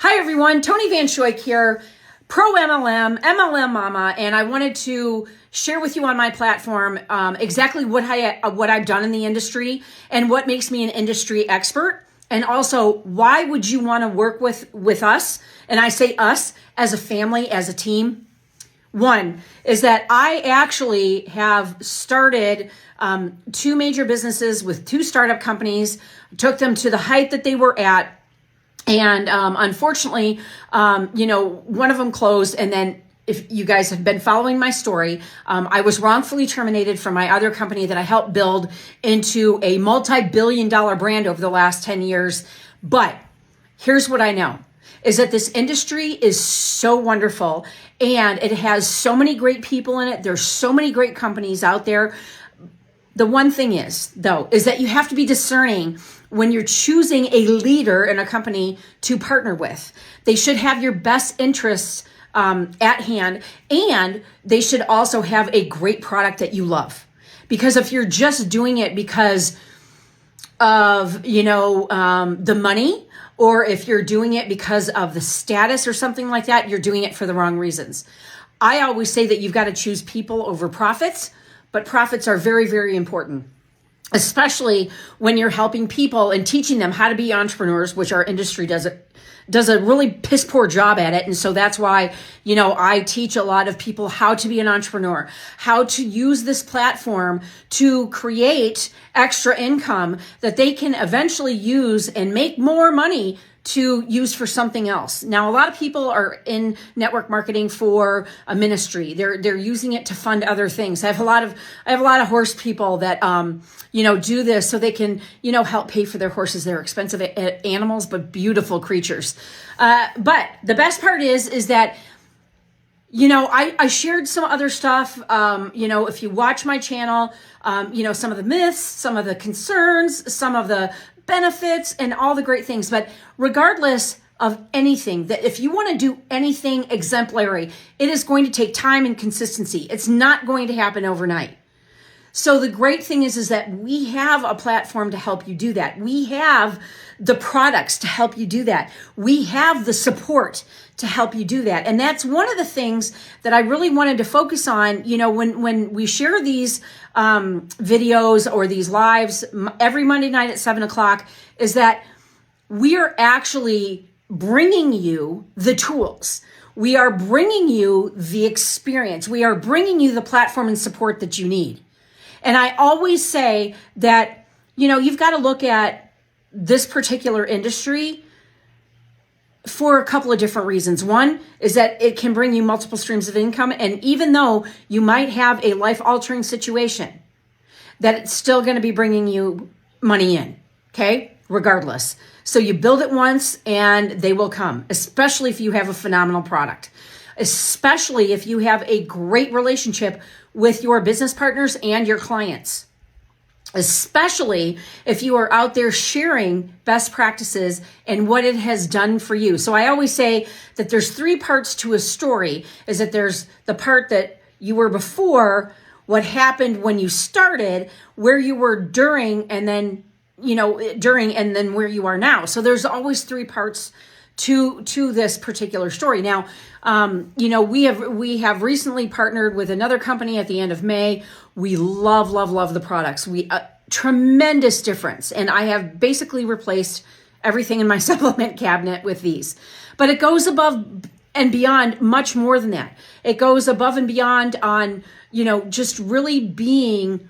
Hi everyone, Toni Vanschoyck here, pro MLM, MLM mama, and I wanted to share with you on my platform exactly what I've done in the industry and what makes me an industry expert, and also why would you want to work with us, and I say us as a family, as a team. One is that I actually have started two major businesses with two startup companies, took them to the height that they were at. And unfortunately, one of them closed. And then if you guys have been following my story, I was wrongfully terminated from my other company that I helped build into a multi-billion-dollar brand over the last 10 years. But here's what I know, is that this industry is so wonderful and it has so many great people in it. There's so many great companies out there. The one thing is, though, is that you have to be discerning when you're choosing a leader in a company to partner with. They should have your best interests at hand, and they should also have a great product that you love. Because if you're just doing it because of, the money, or if you're doing it because of the status or something like that, you're doing it for the wrong reasons. I always say that you've got to choose people over profits, but profits are very, very important, especially when you're helping people and teaching them how to be entrepreneurs, which our industry does a really piss poor job at it. And so that's why, I teach a lot of people how to be an entrepreneur, how to use this platform to create extra income that they can eventually use and make more money to use for something else. Now, a lot of people are in network marketing for a ministry. They're using it to fund other things. I have a lot of horse people that, do this so they can, help pay for their horses. They're expensive animals, but beautiful creatures. But the best part is that, I shared some other stuff. If you watch my channel, some of the myths, some of the concerns, some of the benefits, and all the great things. But regardless of anything, that if you want to do anything exemplary, it is going to take time and consistency. It's not going to happen overnight. So the great thing is that we have a platform to help you do that. We have the products to help you do that. We have the support to help you do that. And that's one of the things that I really wanted to focus on, when we share these videos or these lives every Monday night at 7:00, is that we are actually bringing you the tools. We are bringing you the experience. We are bringing you the platform and support that you need. And I always say that, you've got to look at this particular industry for a couple of different reasons. One is that it can bring you multiple streams of income. And even though you might have a life-altering situation, that it's still going to be bringing you money in, okay? Regardless. So you build it once and they will come, especially if you have a phenomenal product, especially if you have a great relationship with your business partners and your clients, especially if you are out there sharing best practices and what it has done for you. So I always say that there's three parts to a story, is that there's the part that you were before, what happened when you started, where you were during, and then, and then where you are now. So there's always three parts to this particular story. Now, we have recently partnered with another company at the end of May. We love the products. Tremendous difference. And I have basically replaced everything in my supplement cabinet with these. But it goes above and beyond much more than that. It goes above and beyond on, just really being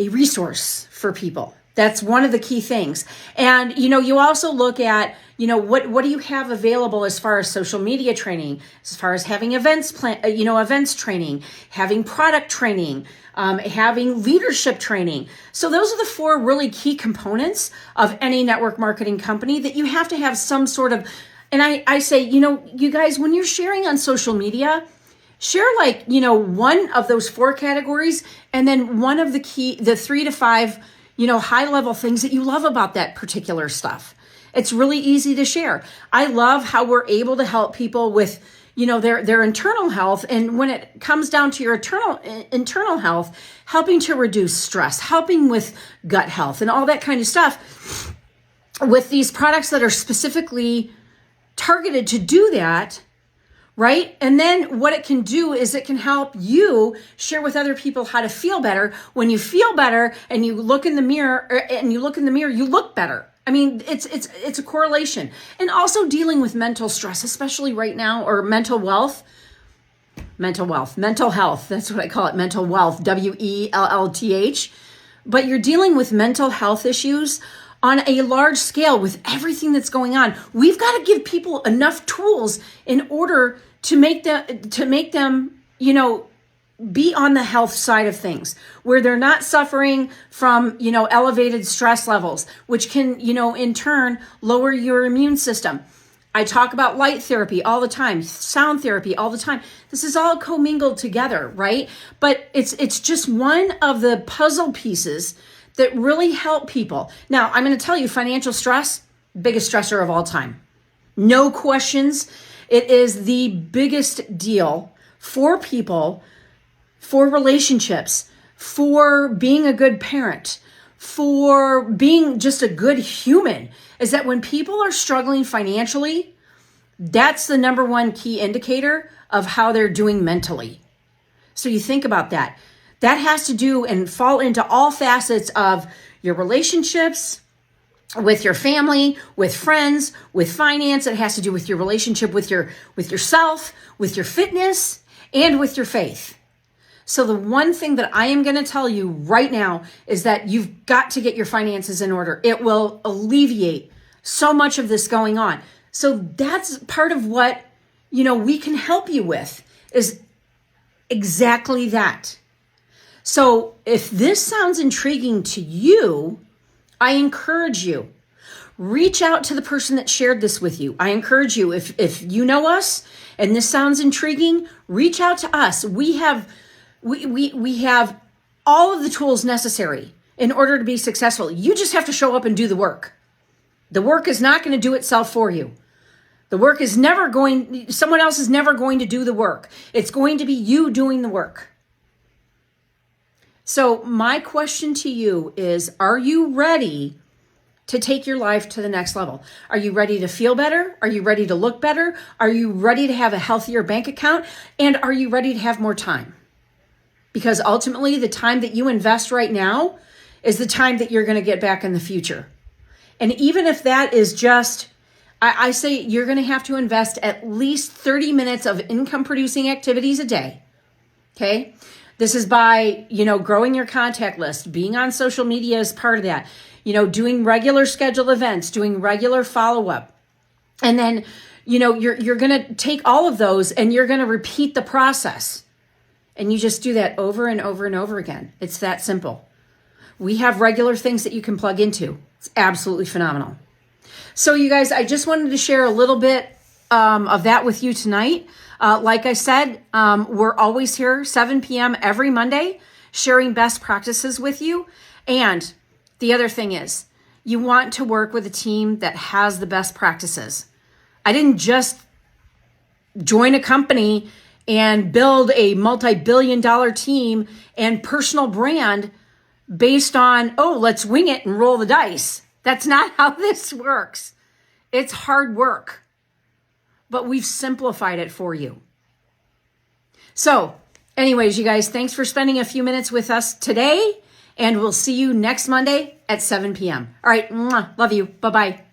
a resource for people. That's one of the key things. And, you also look at, what do you have available as far as social media training, as far as having events training, having product training, having leadership training. So those are the four really key components of any network marketing company that you have to have some sort of, and I say, you guys, when you're sharing on social media, share one of those four categories, and then one of the 3 to 5 high level things that you love about that particular stuff. It's really easy to share. I love how we're able to help people with, their internal health. And when it comes down to your internal health, helping to reduce stress, helping with gut health and all that kind of stuff with these products that are specifically targeted to do that, right? And then what it can do is it can help you share with other people how to feel better. When you feel better and you look in the mirror, you look better. I mean, it's a correlation. And also dealing with mental stress, especially right now, or mental health. That's what I call it. Mental wealth, WELLTH. But you're dealing with mental health issues on a large scale with everything that's going on. We've got to give people enough tools in order to make them, be on the health side of things, where they're not suffering from, elevated stress levels, which can, in turn lower your immune system. I talk about light therapy all the time, sound therapy all the time. This is all commingled together, right? But it's just one of the puzzle pieces that really help people. Now, I'm going to tell you, financial stress, biggest stressor of all time. No questions. It is the biggest deal for people, for relationships, for being a good parent, for being just a good human, is that when people are struggling financially, that's the number one key indicator of how they're doing mentally. So you think about that. That has to do and fall into all facets of your relationships, with your family, with friends, with finance. It has to do with your relationship with yourself, with your fitness, and with your faith. So the one thing that I am going to tell you right now is that you've got to get your finances in order. It will alleviate so much of this going on. So that's part of what, we can help you with, is exactly that. So if this sounds intriguing to you, I encourage you, reach out to the person that shared this with you. I encourage you, if you know us and this sounds intriguing, reach out to us. We have all of the tools necessary in order to be successful. You just have to show up and do the work. The work is not going to do itself for you. Someone else is never going to do the work. It's going to be you doing the work. So my question to you is, are you ready to take your life to the next level? Are you ready to feel better? Are you ready to look better? Are you ready to have a healthier bank account? And are you ready to have more time? Because ultimately, the time that you invest right now is the time that you're going to get back in the future. And even if that is just, I say you're going to have to invest at least 30 minutes of income producing activities a day. Okay. This is by, growing your contact list, being on social media as part of that, doing regular scheduled events, doing regular follow-up. And then, you're going to take all of those and you're going to repeat the process. And you just do that over and over and over again. It's that simple. We have regular things that you can plug into. It's absolutely phenomenal. So you guys, I just wanted to share a little bit of that with you tonight. Like I said, we're always here 7 p.m. every Monday, sharing best practices with you. And the other thing is, you want to work with a team that has the best practices. I didn't just join a company and build a multi-billion-dollar team and personal brand based on, let's wing it and roll the dice. That's not how this works. It's hard work, but we've simplified it for you. So anyways, you guys, thanks for spending a few minutes with us today, and we'll see you next Monday at 7 p.m. All right. Love you. Bye-bye.